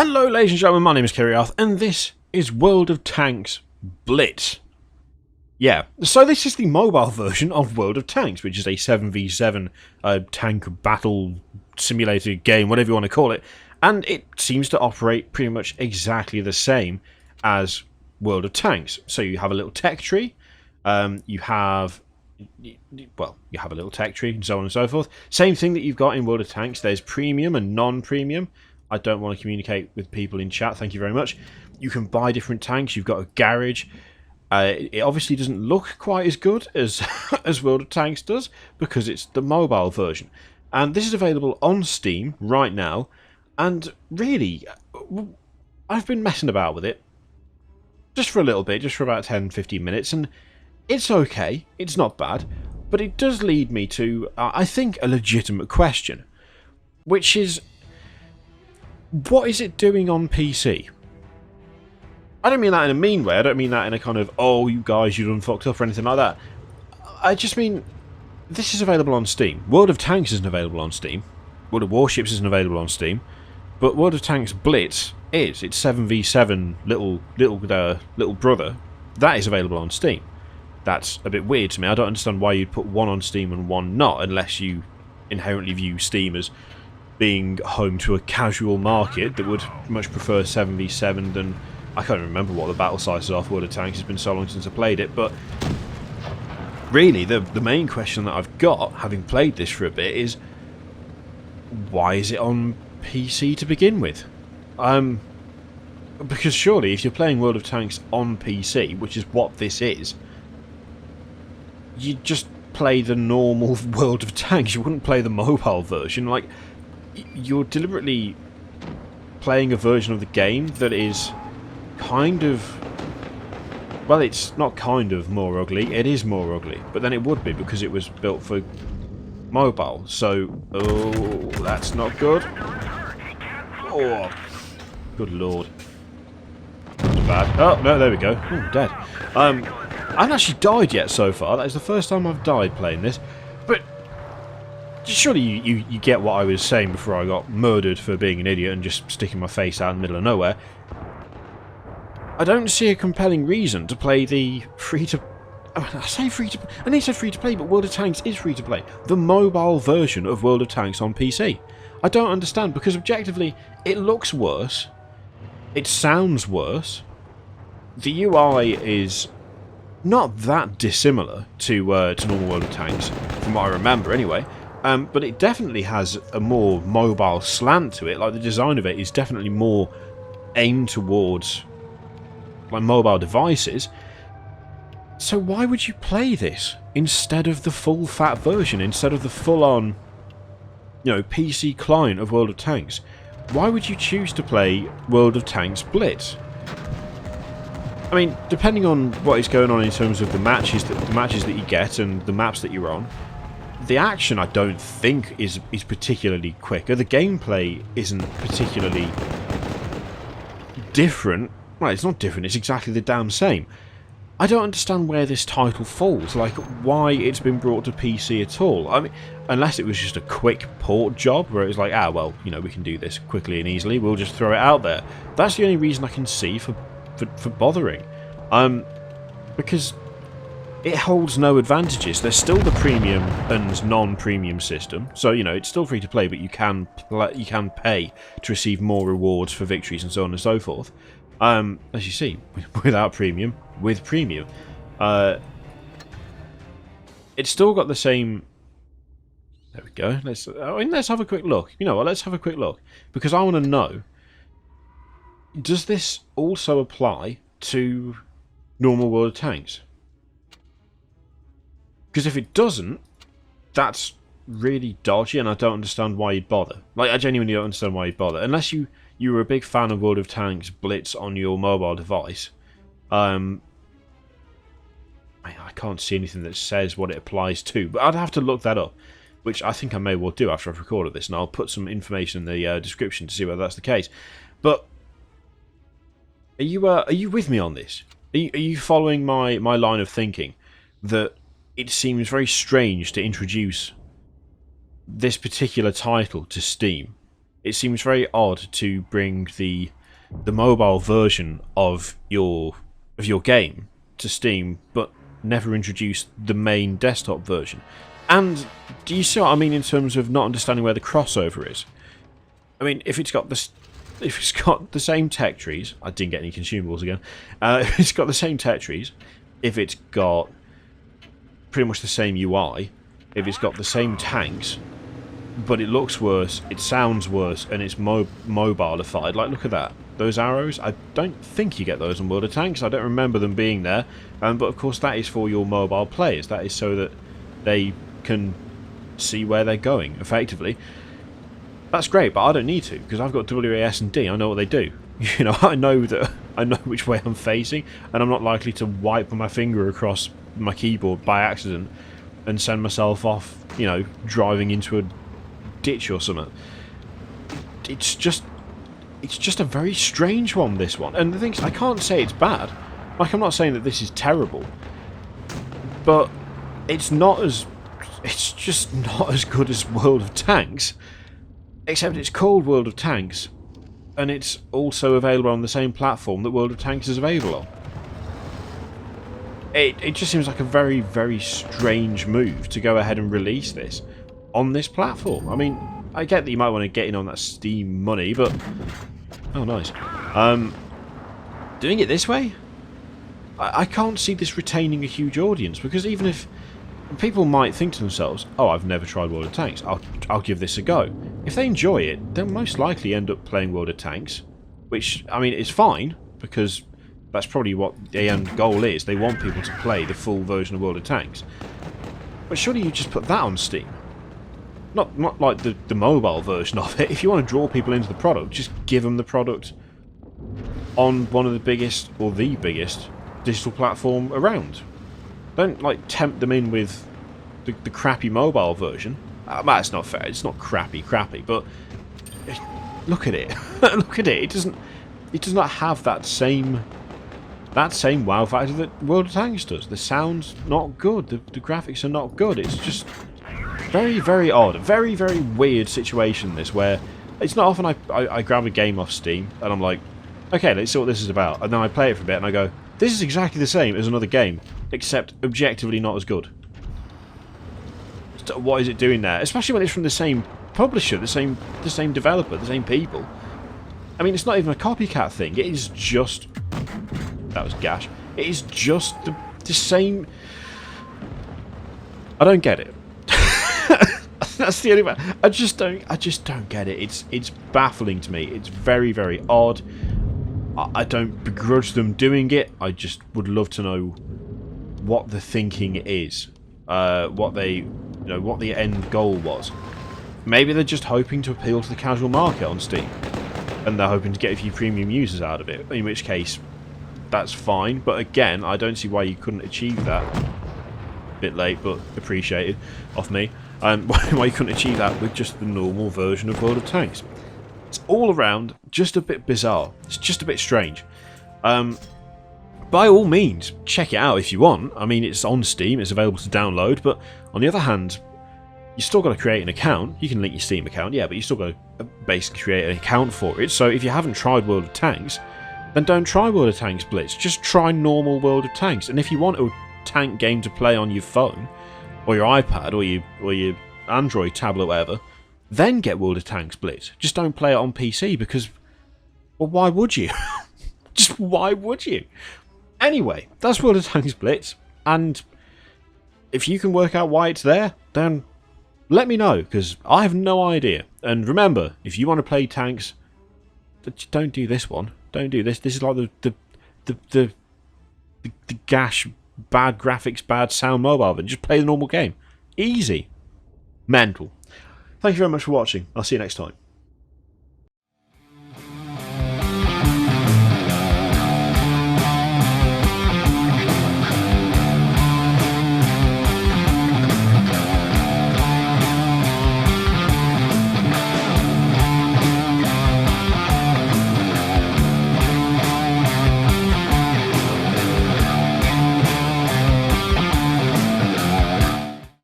Hello ladies and gentlemen, my name is Kiriath, and this is World of Tanks Blitz. Yeah, so this is the mobile version of World of Tanks, which is a 7v7 tank battle simulator game, whatever you want to call it, and it seems to operate pretty much exactly the same as World of Tanks. So you have a little tech tree, you have a little tech tree, and so on and so forth. Same thing that you've got in World of Tanks. There's premium and non-premium. I don't want to communicate with people in chat, thank you very much. You can buy different tanks, you've got a garage. It obviously doesn't look quite as good as, as World of Tanks does, because it's the mobile version. And this is available on Steam right now, and really, I've been messing about with it. Just for a little bit, just for about 10-15 minutes, and it's okay, it's not bad, but it does lead me to, I think, a legitimate question, which is, what is it doing on PC? I don't mean that in a mean way, I don't mean that in a kind of, oh, you guys, you done fucked up or anything like that. I just mean, this is available on Steam. World of Tanks isn't available on Steam. World of Warships isn't available on Steam. But World of Tanks Blitz is. It's 7v7 little brother. That is available on Steam. That's a bit weird to me. I don't understand why you'd put one on Steam and one not, unless you inherently view Steam as being home to a casual market that would much prefer 7v7 than... I can't remember what the battle sizes are for World of Tanks, it's been so long since I played it, but really the main question that I've got, having played this for a bit, is why is it on PC to begin with? Because surely if you're playing World of Tanks on PC, which is what this is, you'd just play the normal World of Tanks, you wouldn't play the mobile version. Like, you're deliberately playing a version of the game that is kind of... well, it's not kind of more ugly, it is more ugly. But then it would be, because it was built for mobile. So, oh, that's not good. Oh, good lord. That's bad. Oh, no, there we go. Oh, dead. I haven't actually died yet so far. That is the first time I've died playing this. But surely you get what I was saying before I got murdered for being an idiot and just sticking my face out in the middle of nowhere. I don't see a compelling reason to play the free-to... I say free-to... I need to say free-to-play, but World of Tanks is free-to-play. The mobile version of World of Tanks on PC. I don't understand, because objectively, it looks worse. It sounds worse. The UI is not that dissimilar to normal World of Tanks, from what I remember anyway. But it definitely has a more mobile slant to it. Like, the design of it is definitely more aimed towards like mobile devices. So why would you play this instead of the full fat version, instead of the full-on, you know, PC client of World of Tanks? Why would you choose to play World of Tanks Blitz? I mean, depending on what is going on in terms of the matches that you get and the maps that you're on, the action I don't think is particularly quicker. The gameplay isn't particularly different. Well, it's not different, it's exactly the damn same. I don't understand where this title falls, like why it's been brought to PC at all. I mean, unless it was just a quick port job where it was like, ah, well, you know, we can do this quickly and easily, we'll just throw it out there. That's the only reason I can see for bothering. Because it holds no advantages. There's still the premium and non-premium system, so you know it's still free to play, but you can pay to receive more rewards for victories and so on and so forth. As you see, without premium, with premium, it's still got the same. There we go. Let's have a quick look. You know what? Let's have a quick look, because I want to know: does this also apply to normal World of Tanks? Because if it doesn't, that's really dodgy, and I don't understand why you'd bother. Like, I genuinely don't understand why you'd bother. Unless you were a big fan of World of Tanks Blitz on your mobile device. I can't see anything that says what it applies to, but I'd have to look that up, which I think I may well do after I've recorded this, and I'll put some information in the description to see whether that's the case. But are you with me on this? Are you following my line of thinking that it seems very strange to introduce this particular title to Steam it seems very odd to bring the mobile version of your game to Steam, but never introduce the main desktop version. And do you see what I mean in terms of not understanding where the crossover is? I mean, if it's got the same tech trees, I didn't get any consumables again. If it's got the same tech trees, if it's got pretty much the same UI, if it's got the same tanks, but it looks worse, it sounds worse, and it's mobilified. Like, look at that. Those arrows, I don't think you get those on World of Tanks. I don't remember them being there. But of course that is for your mobile players. That is so that they can see where they're going, effectively. That's great, but I don't need to, because I've got WAS and D. I know what they do. You know, I know which way I'm facing, and I'm not likely to wipe my finger across my keyboard by accident and send myself off, you know, driving into a ditch or something. It's just a very strange one, this one. And the thing is, I can't say it's bad. Like, I'm not saying that this is terrible, but it's just not as good as World of Tanks. Except it's called World of Tanks, and it's also available on the same platform that World of Tanks is available on. It just seems like a very, very strange move to go ahead and release this on this platform. I mean, I get that you might want to get in on that Steam money, but... Oh, nice. Doing it this way? I can't see this retaining a huge audience, because even if... People might think to themselves, oh, I've never tried World of Tanks, I'll give this a go. If they enjoy it, they'll most likely end up playing World of Tanks, which, I mean, is fine, because that's probably what the end goal is. They want people to play the full version of World of Tanks. But surely you just put that on Steam. Not like the mobile version of it. If you want to draw people into the product, just give them the product on one of the biggest, or the biggest, digital platform around. Don't, like, tempt them in with the crappy mobile version. That's not fair. It's not crappy, but look at it. Look at it. It does not have that same wow factor that World of Tanks does. The sound's not good. The graphics are not good. It's just very, very odd. Very, very weird situation, this, where it's not often I grab a game off Steam and I'm like, okay, let's see what this is about. And then I play it for a bit and I go, this is exactly the same as another game, except objectively not as good. So what is it doing there? Especially when it's from the same publisher, the same developer, the same people. I mean, it's not even a copycat thing. It is just... That was gash. It is just the same... I don't get it. That's the only one. I just don't get it. It's baffling to me. It's very, very odd. I don't begrudge them doing it. I just would love to know what the thinking is, what the end goal was. Maybe they're just hoping to appeal to the casual market on Steam, and they're hoping to get a few premium users out of it. In which case, that's fine. But again, I don't see why you couldn't achieve that. Bit late, but appreciated off me. Why you couldn't achieve that with just the normal version of World of Tanks. It's all around just a bit bizarre. It's just a bit strange. By all means, check it out if you want. I mean, it's on Steam, it's available to download, but on the other hand, you still got to create an account. You can link your Steam account, yeah, but you still got to basically create an account for it. So if you haven't tried World of Tanks, then don't try World of Tanks Blitz. Just try normal World of Tanks. And if you want a tank game to play on your phone, or your iPad, or your Android tablet, whatever, then get World of Tanks Blitz. Just don't play it on PC, because, well, why would you? Just why would you? Anyway, that's World of Tanks Blitz, and if you can work out why it's there, then let me know, because I have no idea. And remember, if you want to play tanks, don't do this one. Don't do this. This is like the gash, bad graphics, bad sound mobile, but just play the normal game. Easy. Mental. Thank you very much for watching. I'll see you next time.